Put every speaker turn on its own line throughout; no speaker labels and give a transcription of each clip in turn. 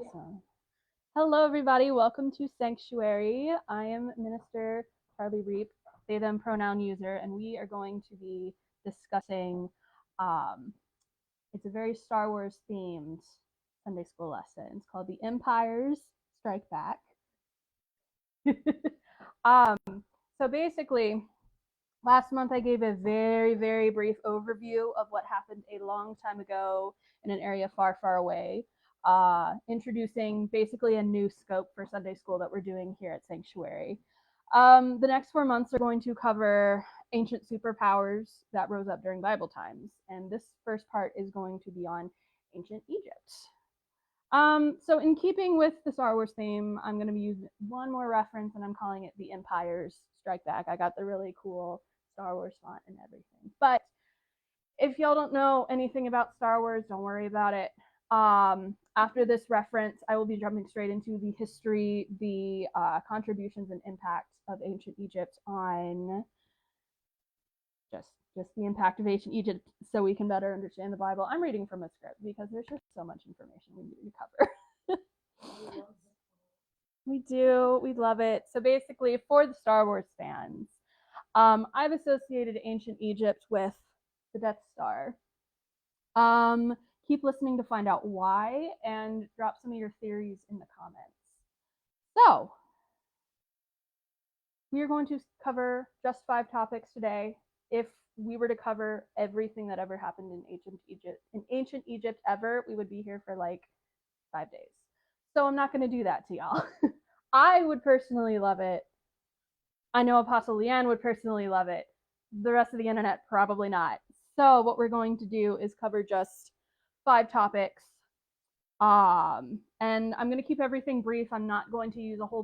Awesome. Hello, everybody. Welcome to Sanctuary. I am Minister Carly Reap, they, them pronoun user, and we are going to be discussing, um, it's a very Star Wars themed Sunday school lesson. It's called The Empires Strike Back. um, so basically, last month I gave a very, very brief overview of what happened a long time ago in an area far, far away, introducing basically a new scope for Sunday school that we're doing here at Sanctuary. The next 4 months are going to cover ancient superpowers that rose up during Bible times, and this first part is going to be on ancient Egypt. So in keeping with the Star Wars theme, I'm going to be using one more reference, and I'm calling it The Empires Strike Back. I got the really cool Star Wars font and everything. But if y'all don't know anything about Star Wars, don't worry about it. After this reference, I will be jumping straight into the history, the contributions and impacts of ancient Egypt on just the impact of ancient Egypt so we can better understand the Bible. I'm reading from a script because there's just so much information we need to cover. We do. We love it. So basically, for the Star Wars fans, I've associated ancient Egypt with the Death Star. Keep listening to find out why and drop some of your theories in the comments. So, we are going to cover just 5 topics today. If we were to cover everything that ever happened in ancient Egypt ever, we would be here for like 5 days. So I'm not going to do that to y'all. I would personally love it. I know Apostle Leanne would personally love it. The rest of the internet probably not. So what we're going to do is cover just 5 topics. And I'm going to keep everything brief. I'm not going to use a whole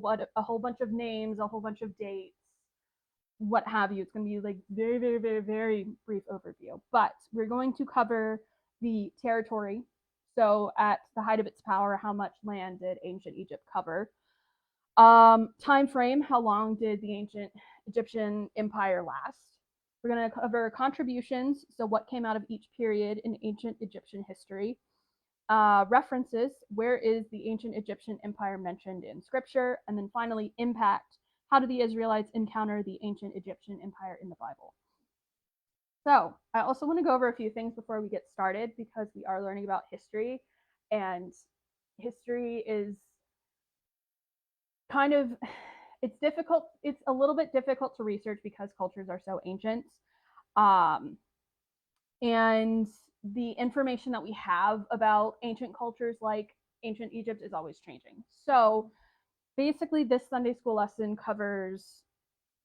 bunch of names, a whole bunch of dates, what have you. It's going to be like very, very, very, very brief overview. But we're going to cover the territory. So at the height of its power, how much land did ancient Egypt cover? Time frame, how long did the ancient Egyptian empire last? We're going to cover contributions, so what came out of each period in ancient Egyptian history. References, where is the ancient Egyptian empire mentioned in scripture? And then finally, impact, how did the Israelites encounter the ancient Egyptian empire in the Bible? So I also want to go over a few things before we get started because we are learning about history, and history is kind of, it's difficult. It's a little bit difficult to research because cultures are so ancient. And the information that we have about ancient cultures like ancient Egypt is always changing. So basically, this Sunday school lesson covers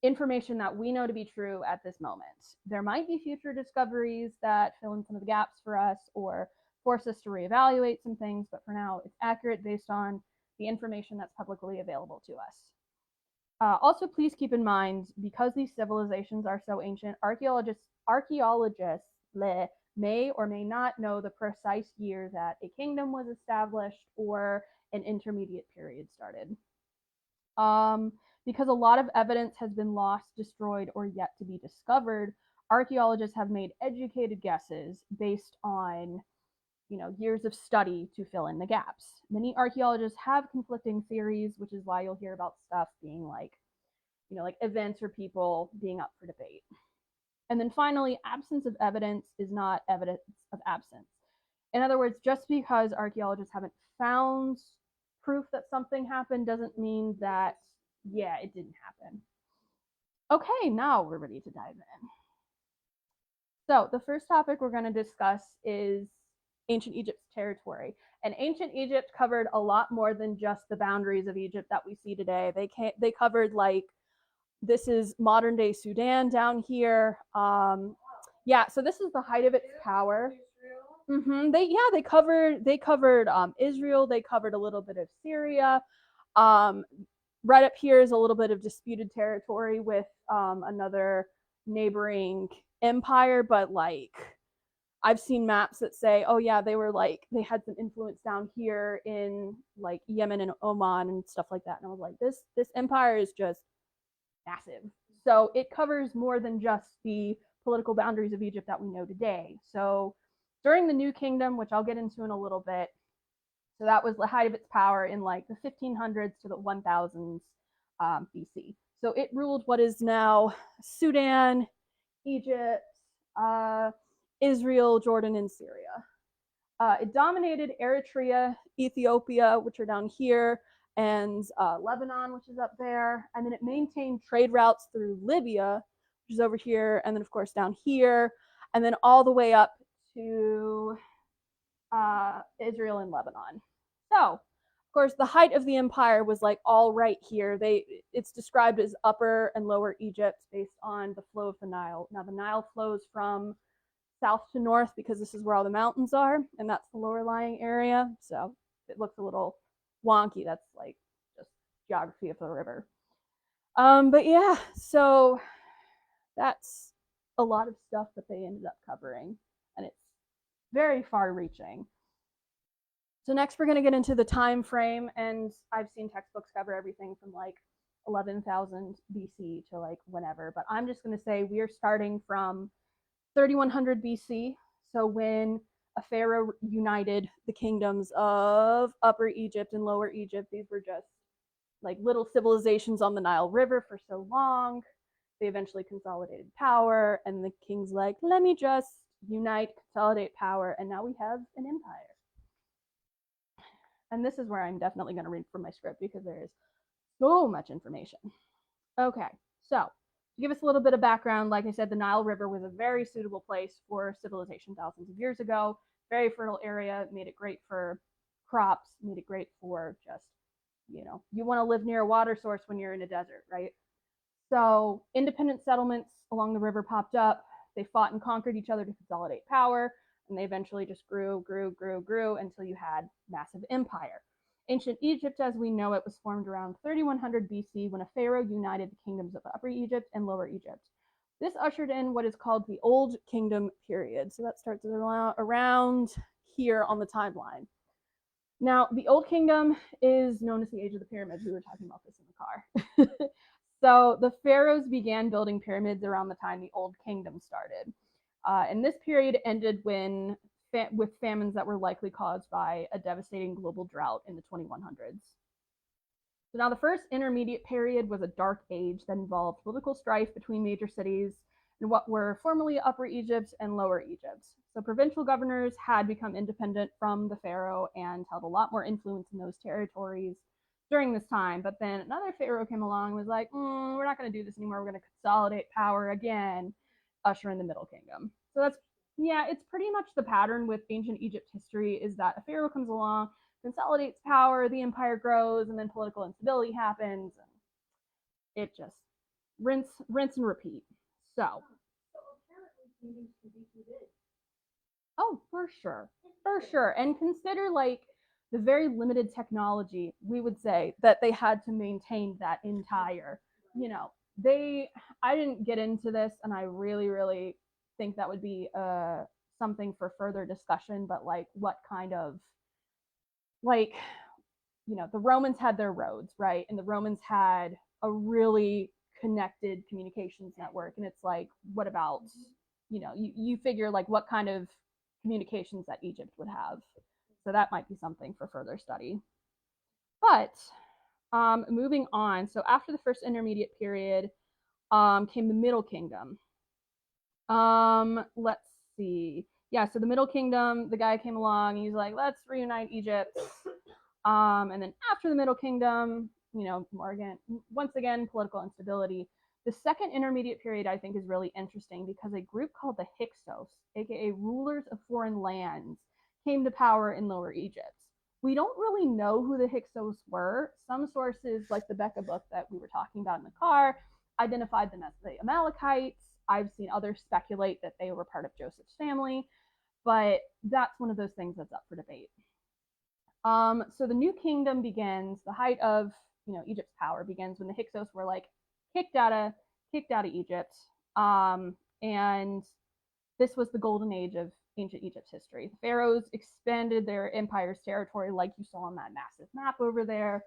information that we know to be true at this moment. There might be future discoveries that fill in some of the gaps for us or force us to reevaluate some things, but for now, it's accurate based on the information that's publicly available to us. Also, please keep in mind, because these civilizations are so ancient, archaeologists may or may not know the precise year that a kingdom was established or an intermediate period started. Because a lot of evidence has been lost, destroyed, or yet to be discovered, archaeologists have made educated guesses based on years of study to fill in the gaps. Many archaeologists have conflicting theories, which is why you'll hear about stuff being like events or people being up for debate. And then finally, absence of evidence is not evidence of absence. In other words, just because archaeologists haven't found proof that something happened doesn't mean that, yeah, it didn't happen. Okay, now we're ready to dive in. So the first topic we're going to discuss is ancient Egypt's territory. And ancient Egypt covered a lot more than just the boundaries of Egypt that we see today. They covered, like, this is modern day Sudan down here. Yeah, so this is the height of its power. They covered Israel. They covered a little bit of Syria. Right up here is a little bit of disputed territory with another neighboring empire, but like I've seen maps that say, oh yeah, they had some influence down here in like Yemen and Oman and stuff like that. And I was like, this empire is just massive. So it covers more than just the political boundaries of Egypt that we know today. So during the New Kingdom, which I'll get into in a little bit, So that was the height of its power in like the 1500s to the 1000s BC. So it ruled what is now Sudan, Egypt, uh, Israel, Jordan, and Syria. It dominated Eritrea, Ethiopia, which are down here, and Lebanon, which is up there. And then it maintained trade routes through Libya, which is over here, and then, of course, down here, and then all the way up to Israel and Lebanon. So, of course, the height of the empire was like all right here. It's described as Upper and Lower Egypt based on the flow of the Nile. Now, the Nile flows from south to north because this is where all the mountains are, and that's the lower lying area. So it looks a little wonky. That's like just geography of the river. But yeah, so that's a lot of stuff that they ended up covering, and it's very far reaching. So next we're going to get into the time frame, and I've seen textbooks cover everything from like 11,000 BC to like whenever, but I'm just going to say we are starting from 3100 BC. So when a pharaoh united the kingdoms of Upper Egypt and Lower Egypt, these were just like little civilizations on the Nile River for so long. They eventually consolidated power, and the king's like, let me just unite, consolidate power, and now we have an empire. And this is where I'm definitely going to read from my script because there is so much information. Okay, so to give us a little bit of background, like I said, the Nile River was a very suitable place for civilization thousands of years ago. Very fertile area, made it great for crops, made it great for just, you want to live near a water source when you're in a desert, right? So independent settlements along the river popped up. They fought and conquered each other to consolidate power, and they eventually just grew until you had massive empire. Ancient Egypt, as we know it, was formed around 3100 BC when a pharaoh united the kingdoms of Upper Egypt and Lower Egypt. This ushered in what is called the Old Kingdom period. So that starts around here on the timeline. Now, the Old Kingdom is known as the Age of the Pyramids. We were talking about this in the car. So the pharaohs began building pyramids around the time the Old Kingdom started. And this period ended with famines that were likely caused by a devastating global drought in the 2100s. So now the first intermediate period was a dark age that involved political strife between major cities in what were formerly Upper Egypt and Lower Egypt. So provincial governors had become independent from the pharaoh and held a lot more influence in those territories during this time. But then another pharaoh came along and was like, we're not going to do this anymore. We're going to consolidate power again, usher in the Middle Kingdom. So that's, yeah, it's pretty much the pattern with ancient Egypt history is that a pharaoh comes along, consolidates power, the empire grows, and then political instability happens, and it just rinse and repeat. So, oh, for sure, and consider like the very limited technology we would say that they had to maintain that entire, you know, they. I didn't get into this, and I really think that would be something for further discussion. But like, what kind of like the Romans had their roads, right? And the Romans had a really connected communications network. And it's like, what about, you figure like what kind of communications that Egypt would have. So that might be something for further study. But moving on. So after the first intermediate period came the Middle Kingdom. Let's see. Yeah, so the Middle Kingdom, the guy came along, he's like, let's reunite Egypt. And then after the Middle Kingdom, once again, political instability. The second intermediate period, I think, is really interesting because a group called the Hyksos, aka rulers of foreign lands, came to power in Lower Egypt. We don't really know who the Hyksos were. Some sources, like the Becca book that we were talking about in the car, identified them as the Amalekites. I've seen others speculate that they were part of Joseph's family, but that's one of those things that's up for debate. So the new kingdom begins. The height of Egypt's power begins when the Hyksos were like kicked out of Egypt, and this was the golden age of ancient Egypt's history. The pharaohs expanded their empire's territory, like you saw on that massive map over there.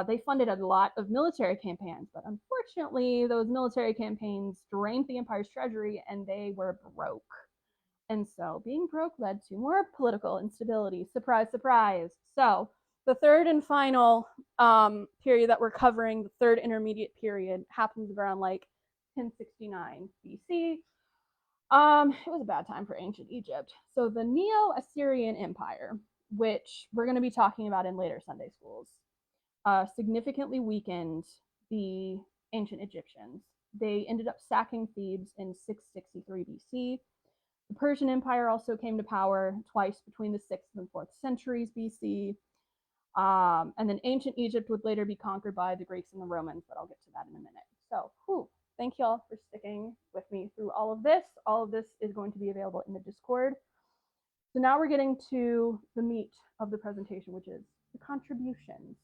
They funded a lot of military campaigns, but unfortunately, those military campaigns drained the empire's treasury, and they were broke. And so being broke led to more political instability. Surprise, surprise. So the third and final period that we're covering, the third intermediate period, happens around like 1069 BC. It was a bad time for ancient Egypt. So the Neo-Assyrian Empire, which we're going to be talking about in later Sunday schools, significantly weakened the ancient Egyptians. They ended up sacking Thebes in 663 BC. The Persian Empire also came to power twice between the 6th and 4th centuries BC. And then ancient Egypt would later be conquered by the Greeks and the Romans, but I'll get to that in a minute. So, thank y'all for sticking with me through all of this. All of this is going to be available in the Discord. So now we're getting to the meat of the presentation, which is the contributions.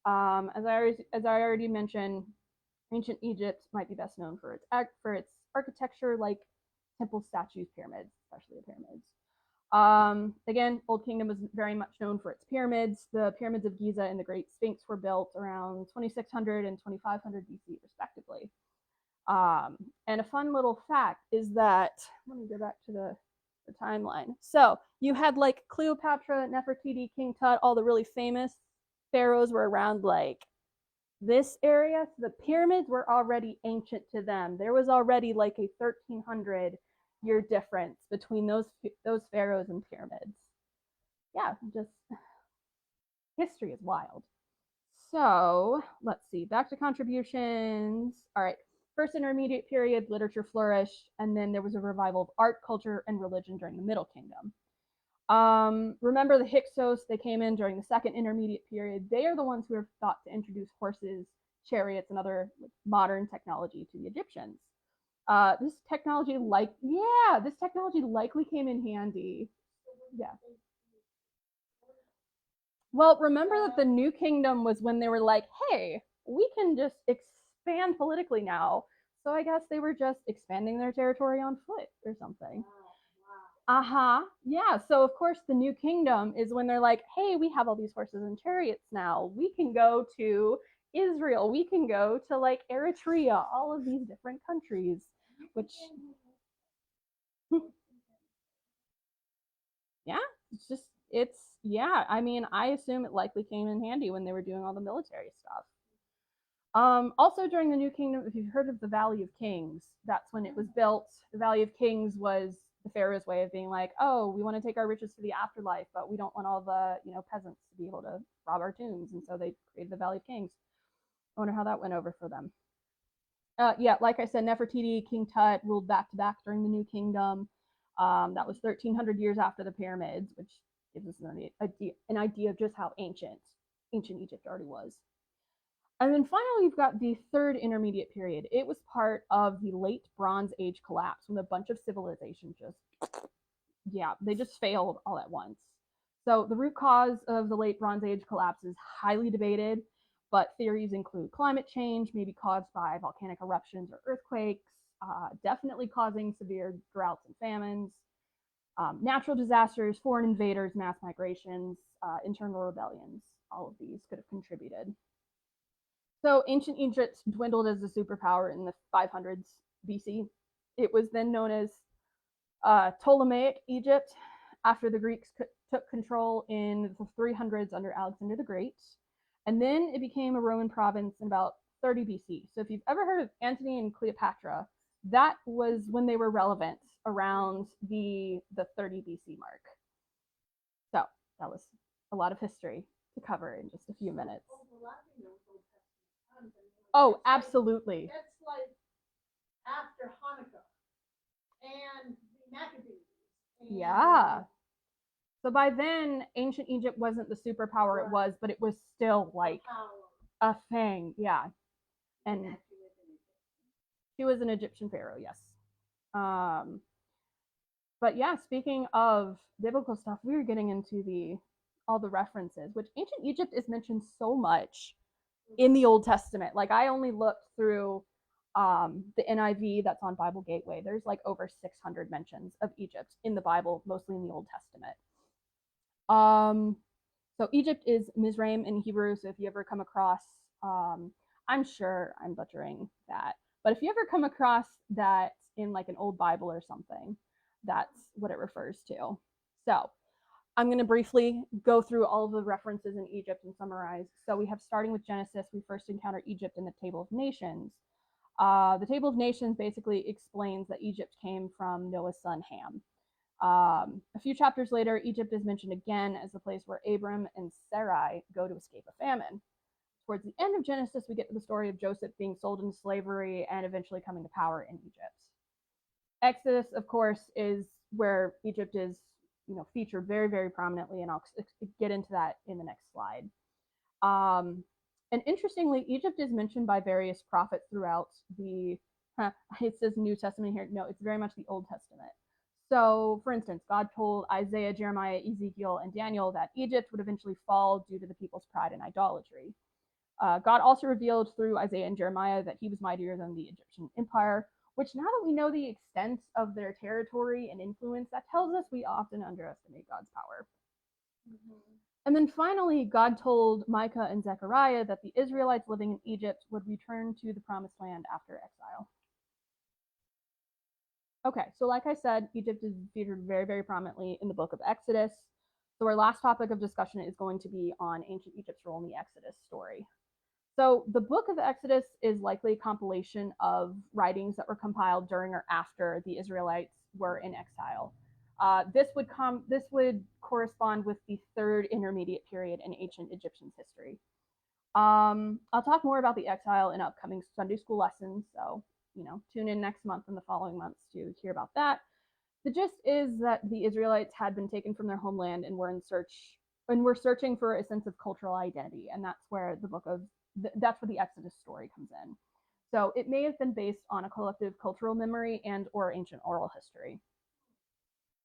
As I already mentioned, ancient Egypt might be best known for its architecture, like temples, statues, pyramids, especially the pyramids. Again, Old Kingdom was very much known for its pyramids. The pyramids of Giza and the Great Sphinx were built around 2600 and 2500 BC, respectively. And a fun little fact is that, let me go back to the timeline. So you had like Cleopatra, Nefertiti, King Tut, all the really famous pharaohs were around like this area. So the pyramids were already ancient to them. There was already like a 1300-year difference between those pharaohs and pyramids. Yeah, just history is wild. So let's see, back to contributions. All right, first intermediate period, literature flourished, and then there was a revival of art, culture, and religion during the Middle Kingdom. Remember the Hyksos, they came in during the second intermediate period. They are the ones who are thought to introduce horses, chariots, and other modern technology to the Egyptians. This technology likely came in handy. Yeah. Well, remember that the New Kingdom was when they were like, hey, we can just expand politically now. So I guess they were just expanding their territory on foot or something. Yeah. So of course the New Kingdom is when they're like, hey, we have all these horses and chariots now. We can go to Israel. We can go to like Eritrea, all of these different countries, which yeah, I mean, I assume it likely came in handy when they were doing all the military stuff. Also during the New Kingdom, if you've heard of the Valley of Kings, that's when it was built. The Valley of Kings was the Pharaoh's way of being like, oh, we want to take our riches to the afterlife, but we don't want all the peasants to be able to rob our tombs, and so they created the Valley of Kings. I wonder how that went over for them. Yeah, like I said, Nefertiti, King Tut ruled back to back during the New Kingdom. That was 1,300 years after the pyramids, which gives us an idea of just how ancient Egypt already was. And then finally, you've got the third intermediate period. It was part of the late Bronze Age collapse when a bunch of civilizations they just failed all at once. So the root cause of the late Bronze Age collapse is highly debated, but theories include climate change, maybe caused by volcanic eruptions or earthquakes, definitely causing severe droughts and famines, natural disasters, foreign invaders, mass migrations, internal rebellions. All of these could have contributed. So ancient Egypt dwindled as a superpower in the 500s BC. It was then known as Ptolemaic Egypt after the Greeks took control in the 300s under Alexander the Great. And then it became a Roman province in about 30 BC. So if you've ever heard of Antony and Cleopatra, that was when they were relevant around the 30 BC mark. So that was a lot of history to cover in just a few minutes. Oh, absolutely.
That's like after Hanukkah and the Maccabees.
Yeah. So by then, ancient Egypt wasn't the superpower it was, but it was still like a thing. Yeah. And she was an Egyptian pharaoh, yes. But yeah, speaking of biblical stuff, we were getting into all the references, which ancient Egypt is mentioned so much in the Old Testament. Like I only looked through the NIV that's on Bible Gateway. There's like over 600 mentions of Egypt in the Bible, mostly in the Old Testament. So Egypt is Mizraim in Hebrew. So if you ever come across, I'm sure I'm butchering that, but if you ever come across that in like an old Bible or something, that's what it refers to. So I'm going to briefly go through all of the references in Egypt and summarize. So we have, starting with Genesis, we first encounter Egypt in the Table of Nations. The Table of Nations basically explains that Egypt came from Noah's son Ham. A few chapters later, Egypt is mentioned again as the place where Abram and Sarai go to escape a famine. Towards the end of Genesis, we get to the story of Joseph being sold into slavery and eventually coming to power in Egypt. Exodus, of course, is where Egypt is, featured very, very prominently, and I'll get into that in the next slide. And interestingly, Egypt is mentioned by various prophets throughout the, it says New Testament here. No, it's very much the Old Testament. So, for instance, God told Isaiah, Jeremiah, Ezekiel, and Daniel that Egypt would eventually fall due to the people's pride and idolatry. God also revealed through Isaiah and Jeremiah that he was mightier than the Egyptian empire, which, now that we know the extent of their territory and influence, that tells us we often underestimate God's power. Mm-hmm. And then finally, God told Micah and Zechariah that the Israelites living in Egypt would return to the promised land after exile. Okay, so like I said, Egypt is featured very, very prominently in the book of Exodus. So our last topic of discussion is going to be on ancient Egypt's role in the Exodus story. So the book of Exodus is likely a compilation of writings that were compiled during or after the Israelites were in exile. This would correspond with the third intermediate period in ancient Egyptian history. I'll talk more about the exile in upcoming Sunday school lessons, so tune in next month and the following months to hear about that. The gist is that the Israelites had been taken from their homeland and were searching for a sense of cultural identity, and that's where that's where the Exodus story comes in. So it may have been based on a collective cultural memory and or ancient oral history.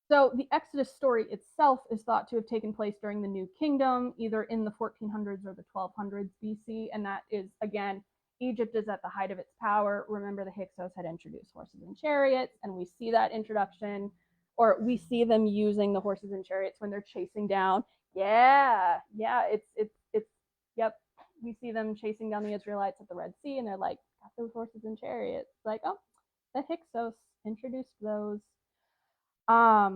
So the Exodus story itself is thought to have taken place during the New Kingdom, either in the 1400s or the 1200s BC, and that is, again, Egypt is at the height of its power. Remember, the Hyksos had introduced horses and chariots, and we see that introduction, or we see them using the horses and chariots when they're chasing down. Yep. We see them chasing down the Israelites at the Red Sea, and they're like, got those horses and chariots. Like, oh, the Hyksos introduced those. Yeah,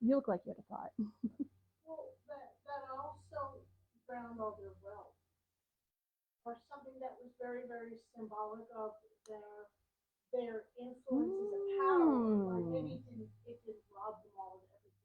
you look like you had a thought.
Well, that also drowned all their wealth, or something that was very, very symbolic of their influences and power. Like maybe it didn't rob them all of everything.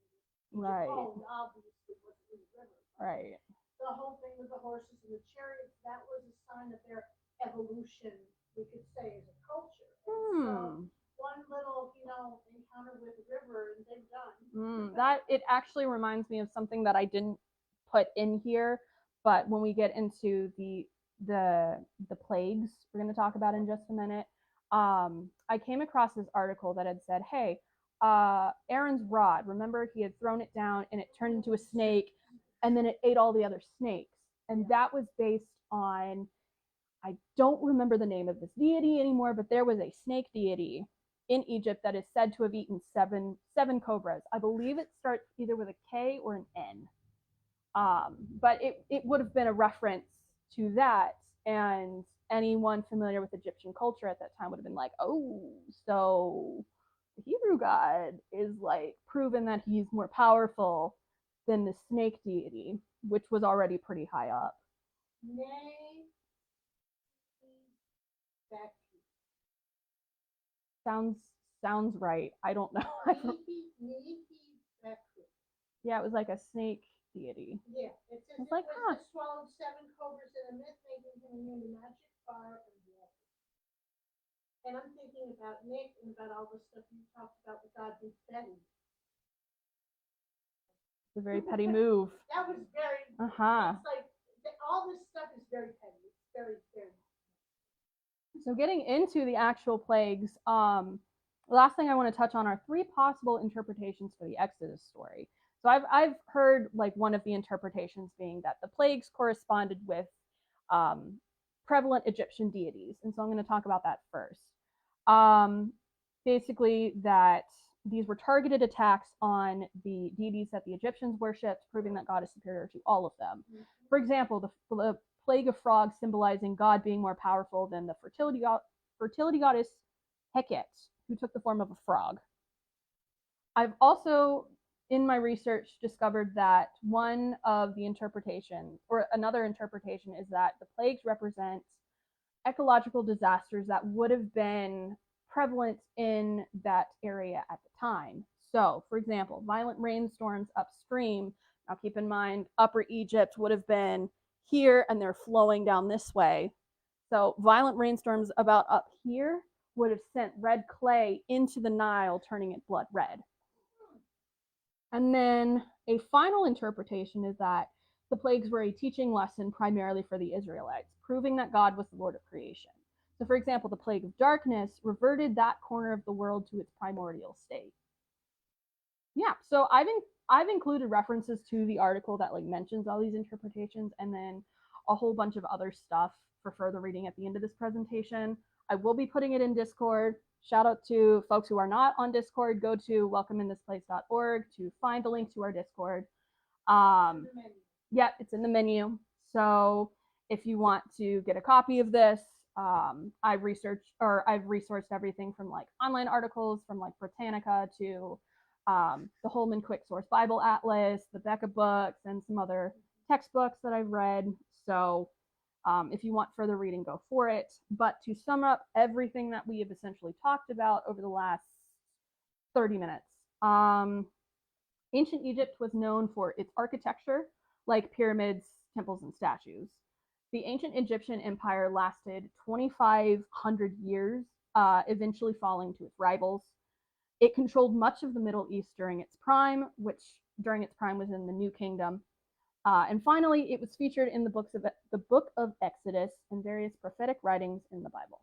Right.
Owned, obviously, was in the river.
Right.
The whole thing with the horses and the chariots, that was a sign of their evolution, we could say, as a culture. So one little, encounter with the river and they're done.
That, it actually reminds me of something that I didn't put in here, but when we get into the plagues we're going to talk about in just a minute, I came across this article that had said, hey, Aaron's rod, remember, he had thrown it down and it turned into a snake, and then it ate all the other snakes, and that was based on, I don't remember the name of this deity anymore, but there was a snake deity in Egypt that is said to have eaten seven cobras. I believe it starts either with a K or an N. But it would have been a reference to that, and anyone familiar with Egyptian culture at that time would have been like, oh, so the Hebrew god is like proven that he's more powerful than the snake deity, which was already pretty high up. Sounds right. I don't know. Yeah, it was like a snake deity.
Yeah, it's
like, huh.
Swallowed 7 cobras in a myth, making him immune to magic, fire, and water. And I'm thinking about Nick and about all the stuff you talked about with God being petty.
It's a very petty move.
That was very. It's like all this stuff is very petty. It's very, very.
So getting into the actual plagues, the last thing I want to touch on are 3 possible interpretations for the Exodus story. So I've heard like one of the interpretations being that the plagues corresponded with prevalent Egyptian deities, and so I'm going to talk about that first. Basically, that these were targeted attacks on the deities that the Egyptians worshipped, proving that God is superior to all of them. For example, the plague of frogs symbolizing God being more powerful than the fertility goddess Heket, who took the form of a frog. I've also, in my research, discovered that one of the interpretations, or another interpretation, is that the plagues represent ecological disasters that would have been prevalent in that area at the time. So, for example, violent rainstorms upstream. Now, keep in mind, Upper Egypt would have been here and they're flowing down this way. So, violent rainstorms about up here would have sent red clay into the Nile, turning it blood red. And then a final interpretation is that the plagues were a teaching lesson primarily for the Israelites, proving that God was the Lord of creation. So, for example, the plague of darkness reverted that corner of the world to its primordial state. Yeah, so I've included references to the article that like mentions all these interpretations, and then a whole bunch of other stuff for further reading at the end of this presentation. I will be putting it in Discord. Shout out to folks who are not on Discord. Go to welcomeinThisplace.org to find the link to our Discord. Yeah, it's in the menu. So if you want to get a copy of this, I've resourced everything from like online articles from like Britannica to the Holman Quick Source Bible Atlas, the Becca books, and some other textbooks that I've read. So if you want further reading, go for it. But to sum up everything that we have essentially talked about over the last 30 minutes, ancient Egypt was known for its architecture, like pyramids, temples, and statues. The ancient Egyptian empire lasted 2,500 years, eventually falling to its rivals. It controlled much of the Middle East during its prime, which during its prime was in the New Kingdom. And finally, it was featured in the book of Exodus and various prophetic writings in the Bible.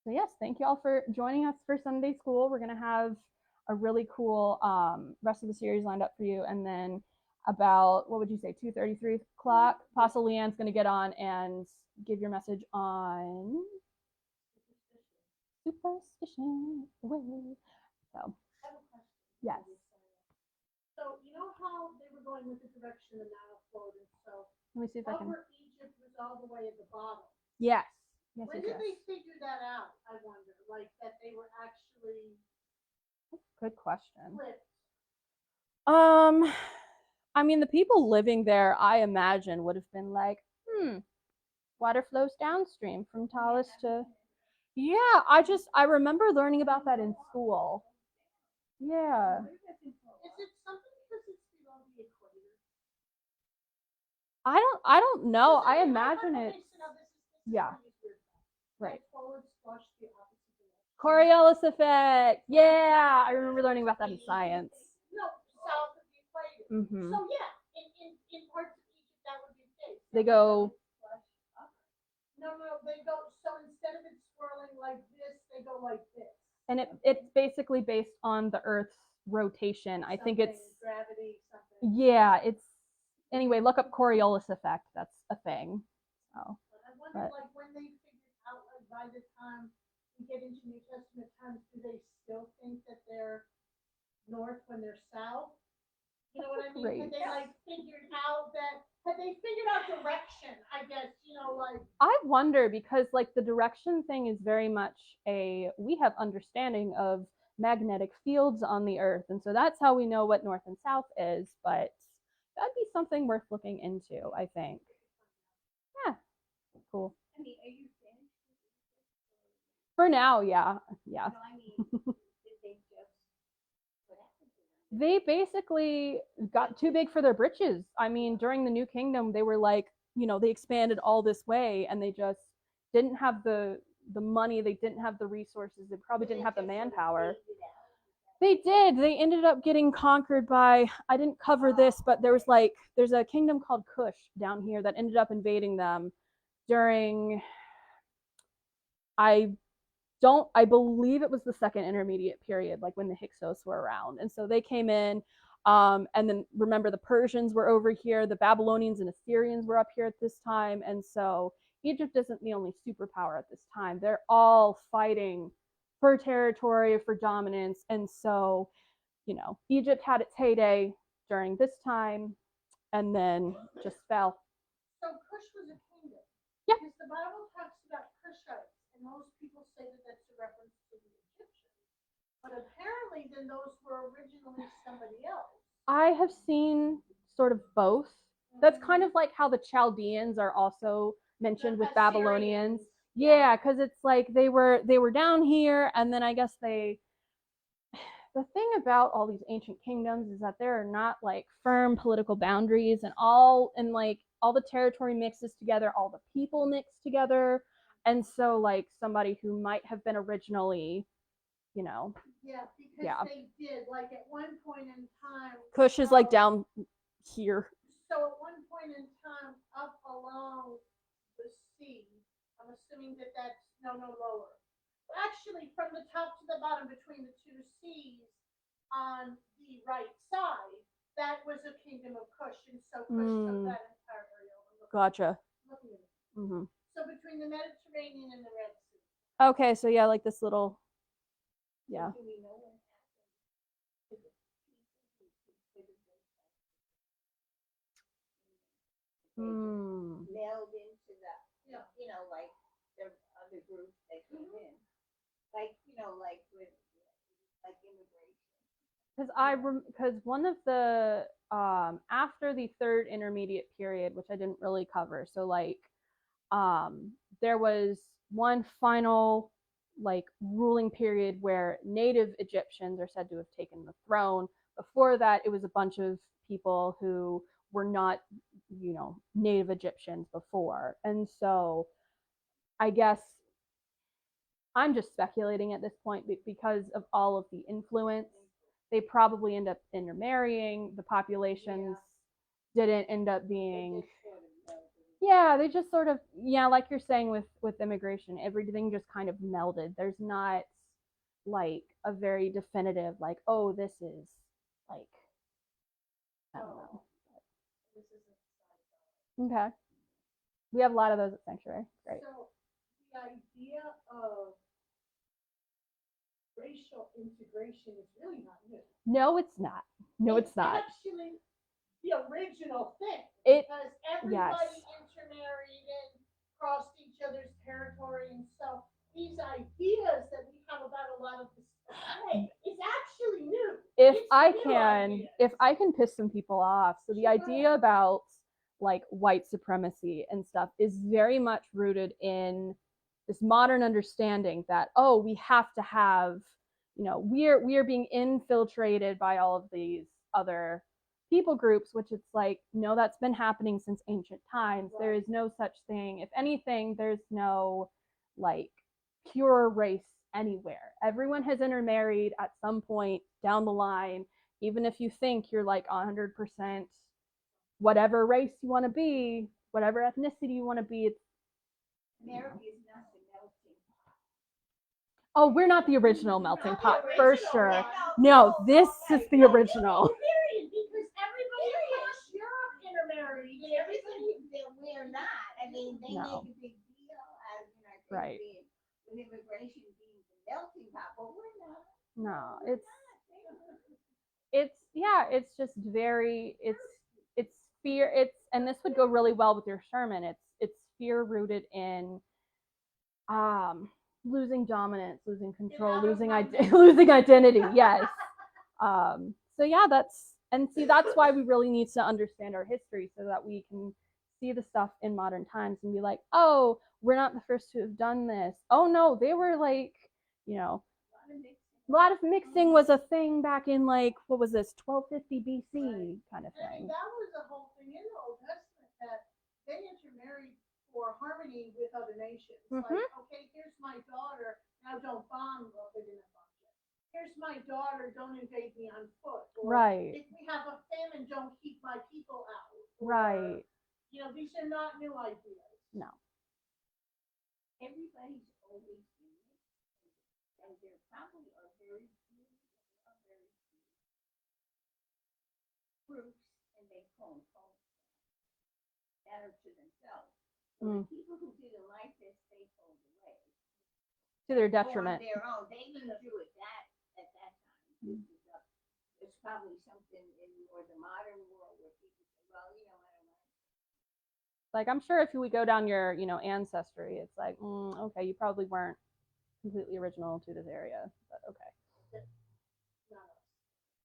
So yes, thank you all for joining us for Sunday school. We're going to have a really cool rest of the series lined up for you. And then about, what would you say, 2:30, 3 o'clock, Apostle Leanne's going to get on and give your message on superstition. So, yes.
So you know how they were going with the direction the Nile flowed, and so
let me see if I can.
Upper Egypt was all the way at the bottom.
Yes. Yes,
when did they figure that out? I wonder, like that they were actually.
Good question.
Flipped.
I mean, the people living there, I imagine, would have been like, water flows downstream from Talis to. Yeah, I remember learning about that in school. Yeah.
Is it something because it's below the equator?
I don't know. I imagine it. Yeah. Right. Coriolis effect. Yeah, I remember learning about that in science.
No, south of the equator.
Mm-hmm.
So yeah, in parts of Egypt that would be the case.
They go.
No, they go. So instead of it swirling like this, they go like this.
And it's basically based on the Earth's rotation. I think it's
gravity. Something.
Yeah, it's anyway. Look up Coriolis effect. That's a thing. So.
I wonder, like when they figured out, like by the time we get into New Testament times, do they still think that they're north when they're south? You know what I mean?
Right.
Had they like figured out that? Had they figured out direction? I guess like.
I wonder because like the direction thing is very much we have understanding of magnetic fields on the Earth, and so that's how we know what north and south is. But that'd be something worth looking into, I think. Yeah, cool.
I mean, are you finished?
For now, yeah.
No, I mean, did they just, what happened to them?
They basically got too big for their britches. I mean, during the New Kingdom, they were like, they expanded all this way, and they just didn't have the money. They didn't have the resources. They probably didn't have the manpower. They did. They ended up getting conquered by, I didn't cover this, but there's a kingdom called Kush down here that ended up invading them during, I believe it was the second intermediate period, like when the Hyksos were around. And so they came in, and then remember the Persians were over here, the Babylonians and Assyrians were up here at this time. And so Egypt isn't the only superpower at this time. They're all fighting for territory, for dominance. And so, Egypt had its heyday during this time and then just fell.
So Cush was a kingdom.
Yeah.
Because the Bible talks about Cushites, and most people say that that's a reference to the Egyptians. But apparently, then those were originally somebody else.
I have seen sort of both. That's kind of like how the Chaldeans are also mentioned with Babylonians. Yeah, because it's like they were down here, and then I guess they. The thing about all these ancient kingdoms is that there are not like firm political boundaries, and like all the territory mixes together, all the people mix together, and so like somebody who might have been originally, you know,
Yeah, because
yeah,
they did. Like at one point in time,
Kush is like down here.
So at one point in time, up along the sea, I'm assuming that that's no lower. Actually, from the top to the bottom, between the two seas, on the right side, that was a kingdom of Cush, and so Cush took that entire area over.
Gotcha.
Looking at it.
Mm-hmm.
So between the Mediterranean and the Red Sea.
Okay, so yeah, like this little, yeah.
So do we know what happened to the people who considered themselves meld into the, you know, like the other groups that came in, like you know, like with like immigration.
Because one of the after the third intermediate period, which I didn't really cover, so like there was one final like ruling period where native Egyptians are said to have taken the throne. Before that, it was a bunch of people who were not, native Egyptians before. And so I guess I'm just speculating at this point because of all of the influence. They probably end up intermarrying. The populations didn't end up being. Yeah, they just sort of, yeah, like you're saying with immigration, everything just kind of melded. There's not like a very definitive like, oh, this is like, I don't know. Okay, we have a lot of those at Sanctuary. Great.
So the idea of racial integration is really not new.
No, it's not. No, it's not.
Actually, the original thing.
Because
everybody intermarried and crossed each other's territory, and so these ideas that we have about a lot of this today is actually new.
If I can piss some people off, so the idea about like white supremacy and stuff is very much rooted in this modern understanding that, oh, we have to have, we are being infiltrated by all of these other people groups, which it's like, no, that's been happening since ancient times. Right. There is no such thing. If anything, there's no like pure race anywhere. Everyone has intermarried at some point down the line, even if you think you're like 100% whatever race you want to be, whatever ethnicity you want to be.
America is not the melting pot.
Oh, we're not the original melting pot, for sure. No, this is the original.
Period, because everybody across Europe intermarried.
Everybody that we're not. I mean, they make a big deal out of United States with immigration being the melting pot, but we're not.
No, it's just very, it's fear. And this would go really well with your sermon. It's fear rooted in losing dominance, losing control, losing identity. Yes. So yeah, that's why we really need to understand our history so that we can see the stuff in modern times and be like, oh, we're not the first to have done this. Oh no, they were like, a lot of mixing was a thing back in like, what was this, 1250 BC kind of thing.
And that was the whole thing in the Old Testament, that they intermarried for harmony with other nations. Mm-hmm. Like, okay, here's my daughter, now don't bomb. Well, they didn't bomb yet. Here's my daughter, don't invade me on foot. Or
right.
If we have a famine, don't keep my people out. Or,
right.
These are not new ideas.
No.
Everybody's always unique, and there probably are very few groups, and they call them that are to themselves. So the people who didn't like this, they pulled away.
To their detriment.
On their own. They didn't do it at that time. It's probably something in more the modern world where people say, well, I don't like it.
Like, I'm sure if we go down your, ancestry, it's like, okay, you probably weren't completely original to this area, but okay.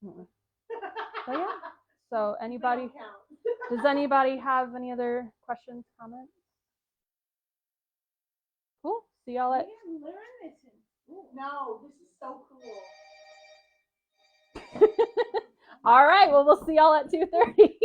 Mm-mm. But yeah. So
We
anybody,
don't count.
does anybody have any other questions, comments? Cool. See y'all
We
at.
didn't learn this in school.
No, this is so cool.
All right. Well, we'll see y'all at 2:30.